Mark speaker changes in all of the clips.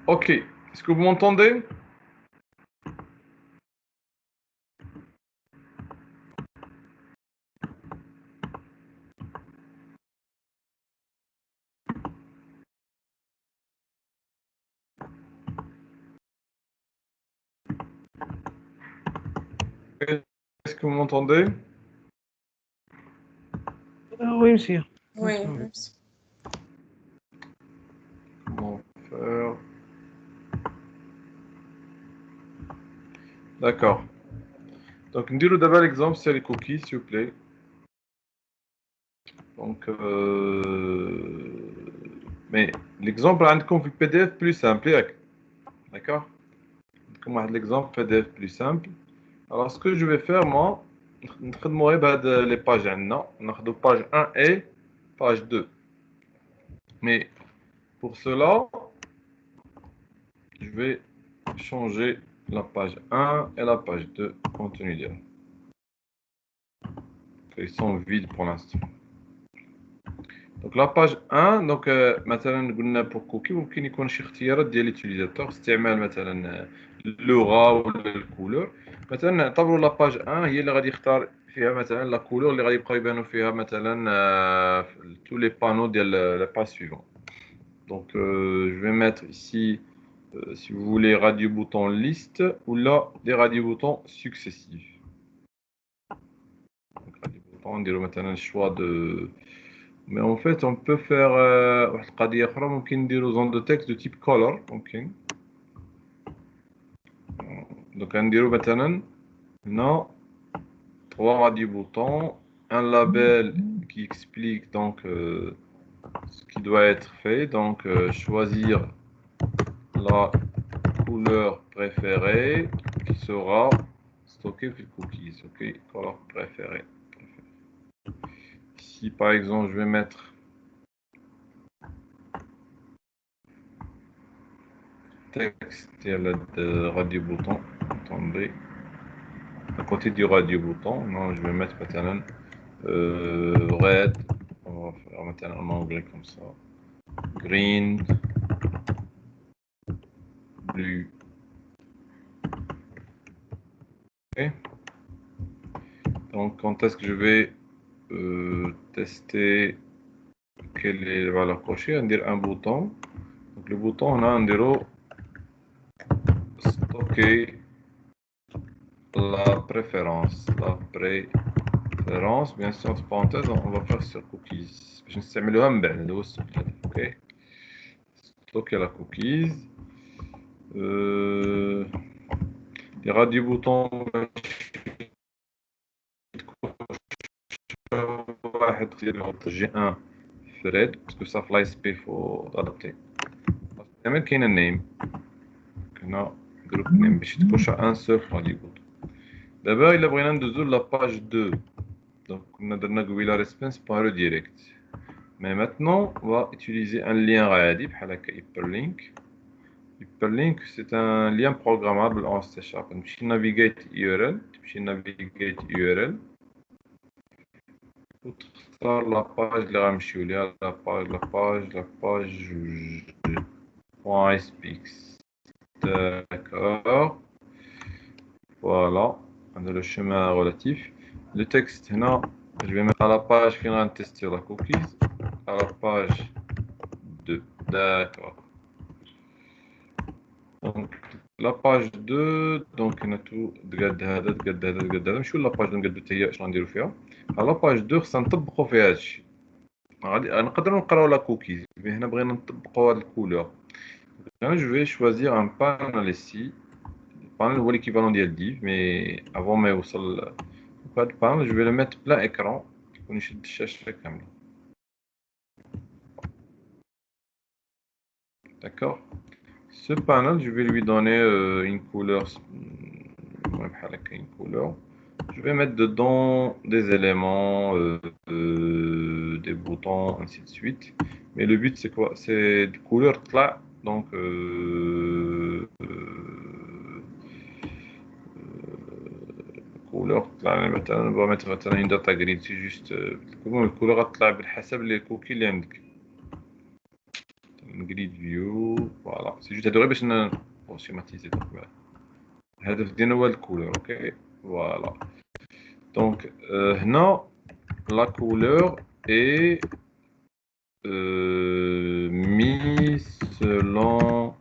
Speaker 1: Ok, est-ce que vous m'entendez? Est-ce que vous m'entendez?
Speaker 2: Oui, monsieur.
Speaker 3: Oui,
Speaker 2: Merci.
Speaker 1: Comment faire? D'accord. Donc, نديرو d'abord l'exemple sur les cookies, s'il vous plaît. Donc, mais l'exemple عندكم في PDF plus simple, ياك؟ D'accord? Comme l'exemple PDF plus simple. Alors, ce que je vais faire, moi, نخدمو غير بهاد les pages عندنا. ناخدو page 1 et page 2. Mais pour cela, je vais changer la page 1 et la page 2 contenu direct. Ils sont vides pour l'instant. Donc la page 1 donc مثلا قلنا pour cookie ممكن يكون شي اختيارات ديال اليوتيليزاتور استعمال مثلا اللغه ولا الكولور. مثلا نعتبروا لا باج 1 هي اللي غادي يختار فيها مثلا لا كولور اللي غادي يبقاو يبانوا فيها مثلا tous les panneaux ديال la page suivante. Donc je vais mettre ici si vous voulez radio bouton liste ou là des radio boutons successifs. Donc radio bouton on dirait maintenant le choix de. Mais en fait, on peut faire واحد القضية أخرى ممكن نديرو zone de texte de type color ممكن. Donc نديرو مثلا هنا 3 radio boutons, un label qui explique donc ce qui doit être fait. Donc choisir la couleur préférée qui sera stockée في cookies. Ok, couleur préférée. Ici par exemple, je vais mettre texte et le radio bouton. Attendez. À côté du radio bouton, non, je vais mettre maintenant red. On va faire maintenant en anglais comme ça. Green. Blue. Ok. Donc, quand est-ce que je vais tester quelle est la valeur cochée? On dirait un bouton. Donc, le bouton, on a un zéro. Stocker la préférence. La préférence, bien sûr, entre parenthèses, on va faire sur cookies. Je نستعملوها من بعد. Ok. Stocker la cookies. Les radio boutons واحد جي 1 فريد باسكو صافي في لاي اس بي فو ادابتي كمان كاين النيم هنا جروب نيم باش تكونش ان سول راديو بوتون. دابا الا بغينا ندوزو لا باج 2 دونك كنا درنا قبيله ريسبونس بارو ديريكت مي ماتنون va utiliser un lien عادي بحال هكا hyperlink. Hyperlink, c'est un lien programmable en C#. تمشي navigate URL, تمشي navigate URL وتختار la page اللي غنمشيو ليها la page .spx. D'accord. Voilà, on a le chemin relatif. Le texte هنا, je vais mettre à la page فين غنتستي la cookies, à la page 2. D'accord. Donc la page 2 donc هنا تو تقاد هذا تقاد هذا تقاد هذا نمشيو لاباج اللي نقادو حتى هي اش غنديرو فيها. على لاباج 2 خصنا نطبقو فيها هادشي. غادي نقدروا نقراو لا كوكيز مي هنا بغينا نطبقو هاد الكولور. انا جو في شوازير ان بانل ici. البانل هو ليكيفالون ديال div مي افون ما يوصل هاد البانل جو في لو ميتر بلا اكرون يكون يشد الشاشه كامله. D'accord. Ce panel, je vais lui donner une couleur, une couleur. Je vais mettre dedans des éléments, des boutons, ainsi de suite. Mais le but, c'est quoi? C'est de couleur là. Donc, couleur là. Maintenant, on va mettre maintenant une data grid. C'est juste, comment le couleur là, بالحسب les cookies اللي عندك. grid view. Voilà, c'est juste adoré باش schématiser. الهدف ديالنا هو الكولور. اوكي voilà. Donc هنا la couleur est mise selon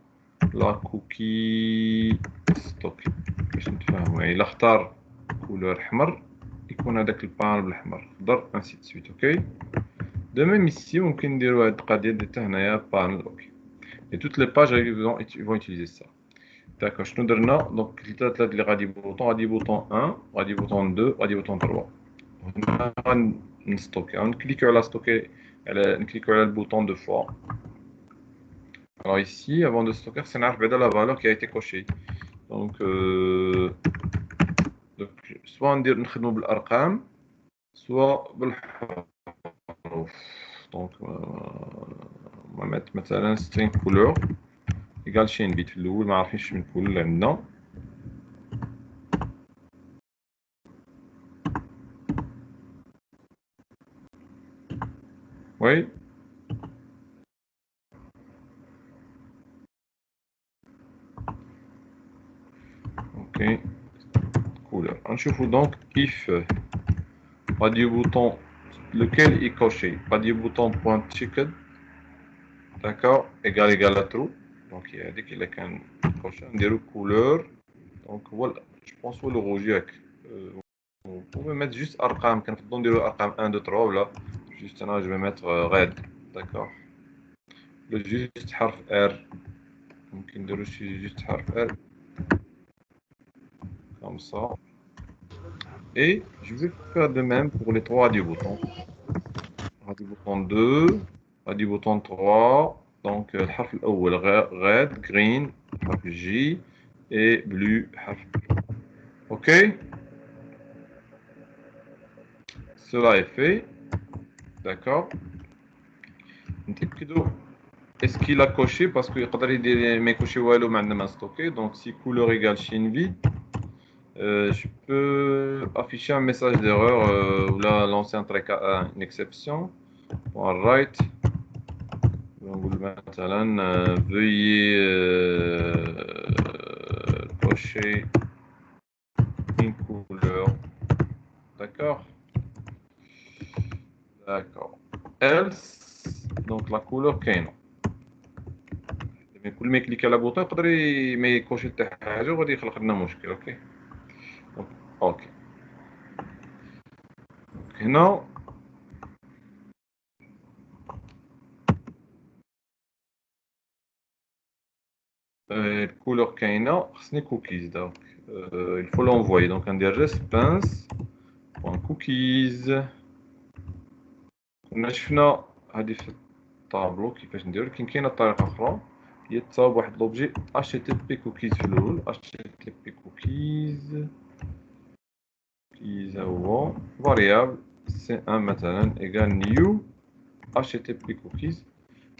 Speaker 1: la cookie stock. باش نتفاهموا يعني الا اختار كولور احمر يكون هذاك البان بالاحمر خضر انسي دو سويت. اوكي de même ici ممكن نديروا هاد القضيه ديال هنايا بانل. اوكي et toutes les pages ils vont utiliser ça. D'accord, شنو درنا دونك الثلاثه اللي غادي بوطون 1 غادي بوطون 2 غادي بوطون 3. هنا غنستوكي نكليكيو على ستوكي نكليكيو على البوطون دو فوا. Alors ici avant de stocker c'est نعرف بعدا la valeur qui a été cochée. Donc soit نخدموا بالارقام soit بالحروف. دونك مثلا string couleur égal chain bit في الاول ما عارفينش من كل اللي عندنا. Oui. Ok. Couleur. نشوفوا donc if غادي bouton lequel est coché. غادي bouton point checked. D'accord. Égal à true. Donc il y a هذيك اللي كان coché نديرو couleur. Donc voilà, je pense هو le rouge ياك. Vous pouvez mettre juste ارقام كنفضلوا نديرو ارقام 1 2 3 ولا juste انا je vais mettre red. D'accord. Le juste حرف R. ممكن نديرو شي juste حرف R. Comme ça. Et je vais faire de même pour les trois radio boutons. Radio bouton 2, radio bouton 3. Donc, le حرف الأول red, green, حرف J et bleu, حرف bleu. Ok? Cela est fait. D'accord? Est-ce qu'il a coché? Parce qu'il y a coché والو ما عندنا ما stocké. Donc, si couleur égale chaîne vide, je peux afficher un message d'erreur ou là lancer un trait une exception. Right. نقول مثلا veuillez cocher une couleur. D'accord. Else donc la couleur كاينه. كل ما يكليك على بوطون يقدر ما يكوشي حتى حاجه وغادي يخلق لنا مشكل. اوكي اوكي هنا الكولور كاينه خصني كوكيز. دونك il faut l'envoyer. donc ندير response point cookies. كنا شفنا هذه في الطابلو كيفاش نديرو. كاينه طريقه اخرى هي تصاوب واحد لوبجي http cookies في الاول. http cookies هو variable c1 مثلا egal new http cookies.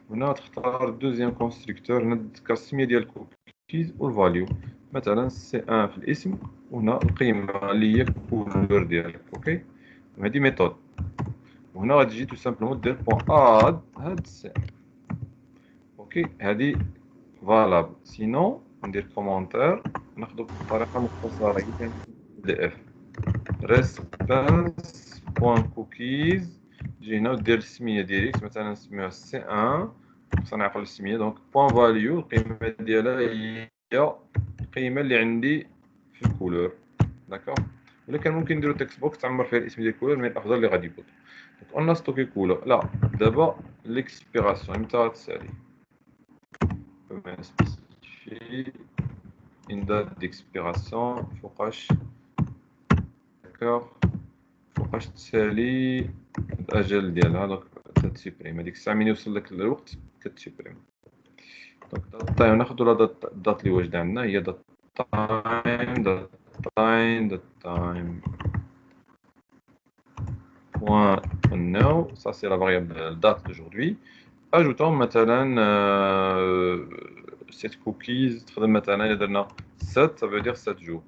Speaker 1: هنا تختار دوزيام كونستركتور. هنا السميه ديال الكوكيز والفاليو مثلا سي 1 في الاسم وهنا القيمه اللي هي الكولور ديالك. اوكي وهذه ميثود. وهنا غتجي تو سامبلومون دير بوان اد هاد السي. اوكي هذه فالابل. سينو ندير كومونتير ناخذ بطريقه مختصره جدا دي اف response بوان كوكيز. تجي هنا ودير السميه ديالك مثلا نسميوها سي 1 خصنا نعقل السميه. دونك بوان فاليو القيمه ديالها هي القيمه اللي عندي في الكولور. داكوغ. ولا كان ممكن نديرو تكست بوكس تعمر فيها الاسم ديال الكولور من الافضل اللي غادي يبوط. دونك اون ستوكي كولور. لا دابا ليكسبيراسيون امتى غتسالي سبيسيفي ان دات ديكسبيراسيون فوقاش. داكوغ فوقاش تسالي الاجل ديالها. دونك تتسيبريم هذيك الساعه من يوصل لك الوقت كتسيبريم. دونك طيب ناخذ لا الدات اللي واجده عندنا هي دات تايم point now. Ça c'est la variable date d'aujourd'hui. Ajoutons maintenant 7 cookies. تخدم مثلا الا درنا 7 ça veut dire 7 jours.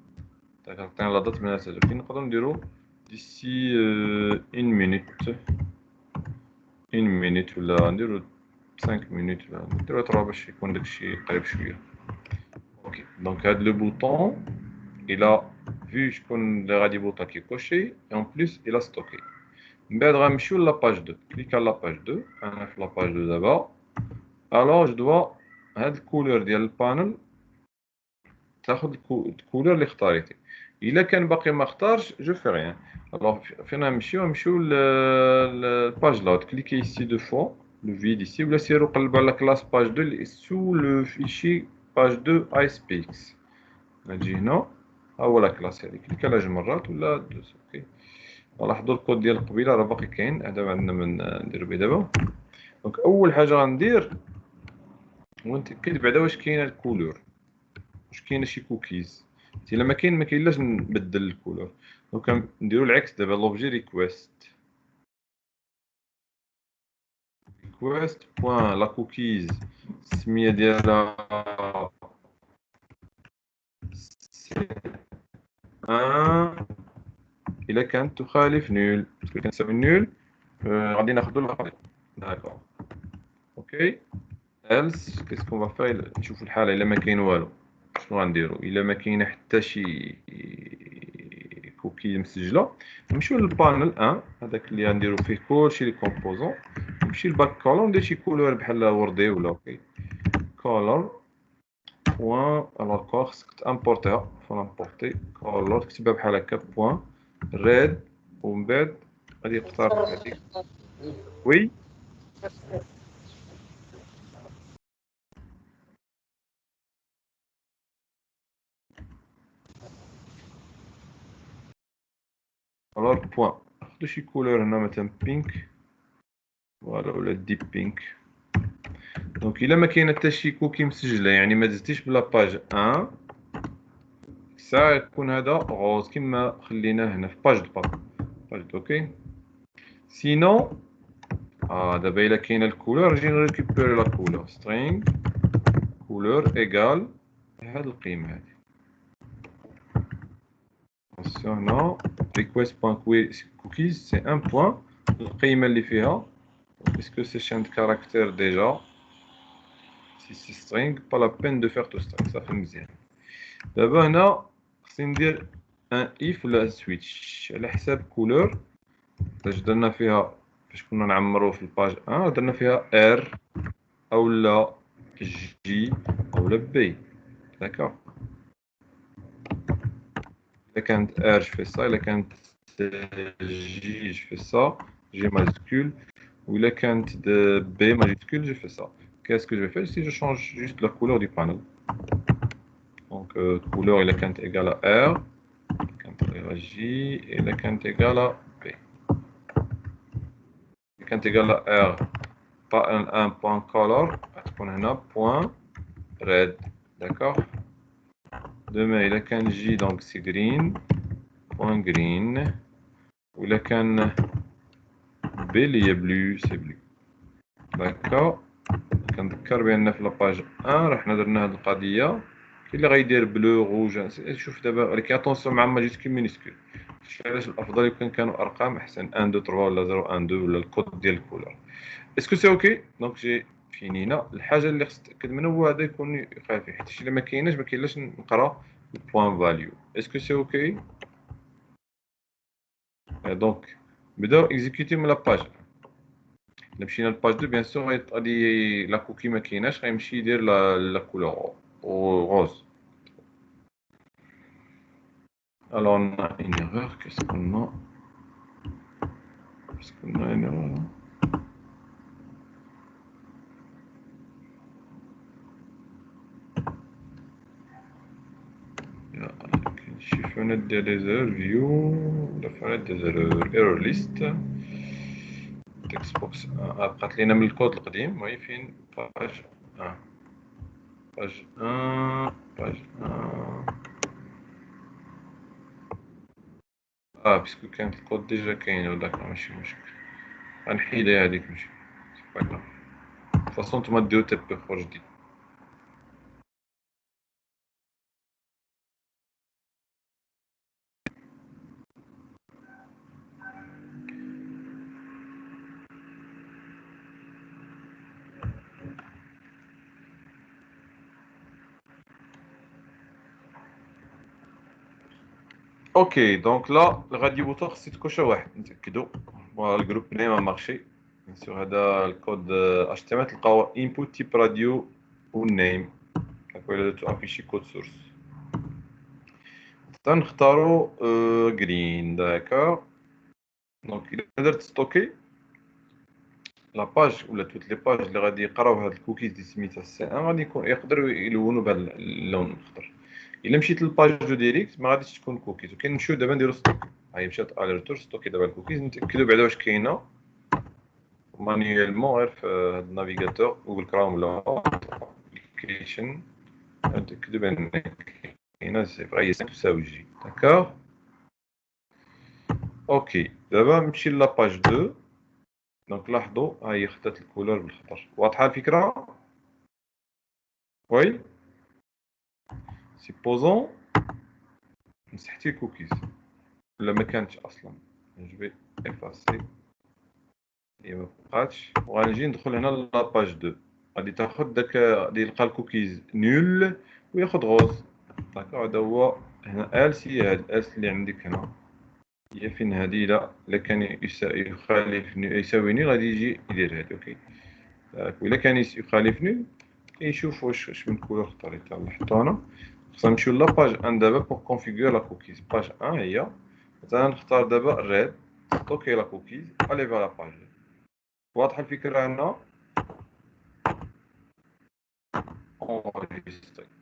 Speaker 1: تعطينا لا دات من 7 jours. نقدروا نديرو d'ici une minute ولا نديرو 5 minutes نديرو 3 باش يكون داكشي قريب شويه. اوكي دونك هاد لو بوطون il a vu شكون اللي غادي يبوطا كيكوشي et en plus il a stocké. من بعد غنمشيو لا باج 2 كليك على لا باج 2 انا في لا باج 2 دابا. الوغ جو دوا هاد الكولور ديال البانل تاخد الكولور اللي اختاريتي. الا كان باقي ما اختارش جو في ريان. الوغ فين نمشيو للباج لاود كليكي ici deux fois le vide ici ولا سيرو قلبوا على كلاس باج 2 اللي sous le fichier باج 2 ASPX. نجي هنا ها هو لا كلاس هذيك كليك على جوج مرات ولا دوز. اوكي لاحظوا الكود ديال القبيله راه باقي كاين. هذا عندنا من نديرو به دابا. دونك اول حاجه غندير هو نتاكد بعدا واش كاينه الكولور واش كاينه شي كوكيز. الا ما كاين ما كاينلاش نبدل الكولور. دونك نديرو العكس دابا لوبجي ريكويست بوان لا كوكيز السميه ديالها سي ان الا كانت تخالف نول باسكو كنساوي نول غادي ناخذوا الغلط. داكور اوكي else qu'est-ce qu'on va faire نشوفوا الحاله الا ما كاين والو شنو غنديروا. الا ما كاينه حتى شي كوكي مسجله نمشيو للبانل 1 هذاك اللي غنديروا فيه كلشي لي كومبوزون. نمشي للباك كولور ندير شي كولور بحال وردي ولا اوكي كولور بوان الوغ كور خصك تامبورتيها فنامبورتي كولور تكتبها بحال هكا بوان ريد ومن بعد غادي يقترح هذيك وي الوغ بوان ناخدو شي كولور هنا مثلا بينك فوالا ولا ديب بينك. دونك الا ما كاينه حتى شي كوكي مسجله يعني ما دزتيش بلا باج 1 ساعه يكون هذا غوز كما خليناه هنا في باج 2 باج 2 اوكي. سينو دابا الا كاينه الكولور نجي نريكوبيري لا كولور سترينغ كولور ايكال هاد القيمه هادي. اتونسيون هنا request.cookies سي ان بوان القيمه اللي فيها باسكو سي شان كاركتير ديجا سي سي سترينغ با لا بين دو فير تو سترينغ صافي مزيان. دابا هنا خصني ندير ان اف ولا سويتش على حساب كولور باش درنا فيها فاش كنا نعمرو في الباج 1 درنا فيها ار اولا جي اولا بي. داكوغ الا كانت ار جو في سا الا كانت جي جو في سا جي ماجيسكول وإلا كانت بي ماجيسكول جو في سا. Qu'est-ce que je vais faire si je change juste la couleur du panel. Donc couleur إلا كانت égale à R كانت égale à J إلا كانت égale à B. إلا كانت égale à R pas un point color غتكون هنا point red. d'accord. demain إلا كان J donc c'est green point green وإلا كان B اللي هي blue c'est blue. d'accord. كنذكر بأن في لاباج 1 راه حنا درنا هاد القضية كاين اللي غيدير بلو غوج. شوف دابا ولكن اتونسيون مع ماجيسكول مينيسكول علاش الافضل يكون كانوا ارقام احسن 1 2 3 ولا 0 1 2 ولا الكود ديال الكولور. اسكو سي اوكي. دونك جي فينينا. الحاجه اللي خص تاكد منها هو هذا يكون خافي حيت الا ما كايناش ما كاينلاش نقرا البوان فاليو. اسكو سي اوكي. دونك بداو اكزيكوتي من لاباج. الا مشينا لباج 2 بيان سور غادي لا كوكي ما كايناش غيمشي يدير لا كولور غوز. Alors on a une erreur, qu'est-ce qu'on a? Est-ce qu'on a une erreur là? شي فنادق ديال les erreurs view ولا فنادق des erreurs error list text box بقات لينا من الكود القديم. وي فين باج 1 باج 1 باج 1 باسكو كانت الكود ديجا كاينه وداك ماشي مشكل غنحيدها هذيك ماشي با كراف. فاصون نتوما ديرو تي بي فور جديد. اوكي دونك لا غادي يبوطو خص يتكوشا واحد نتاكدوا فوالا الجروب نيم ما مارشي سور هذا الكود اش تي ام تلقاو انبوت تيب راديو والنيم ولا تافيشي كود سورس تنختاروا جرين داكور دونك الا درت ستوكي لا باج ولا توت لي باج اللي غادي يقراو هاد الكوكيز اللي سميتها سي ان غادي يقدروا يلونوا بهذا اللون الاخضر. الا مشيت للباج دو ديريكت ما غاديش تكون كوكيز وكنمشيو دابا نديرو ستوك هاي مشات الي ريتور ستوكي دابا الكوكيز نتاكدوا بعدا واش كاينه مانيوالمون غير في هاد النافيغاتور جوجل كروم ولا ابليكيشن نتاكدوا بان كاينه صفر هي تساوي جي داكوغ. اوكي دابا نمشي لاباج 2 دونك لاحظوا ها هي خدات الكولور بالخضر واضحه الفكره وي سيبوزون مسحتي الكوكيز ولا ما كانتش اصلا جو افاسي هي ما بقاتش وغنجي ندخل هنا لاباج 2 غادي تاخذ داك غادي يلقى الكوكيز نول وياخذ غوز داكوغ هذا هو هنا الس هي هاد الس اللي عندك هنا هي فين هادي الا كان يخالفني يساويني غادي يجي يدير هادي اوكي وإلا كان يخالفني يشوف واش من كولور اختاريتها نحطو هنا خصنا نمشيو لاباج 1 دابا بوغ كونفيغور لا كوكيز باج 1 هي مثلا نختار دابا ريد ستوكي لا كوكيز الي فيغ لا باج واضحه الفكره هنا enregistré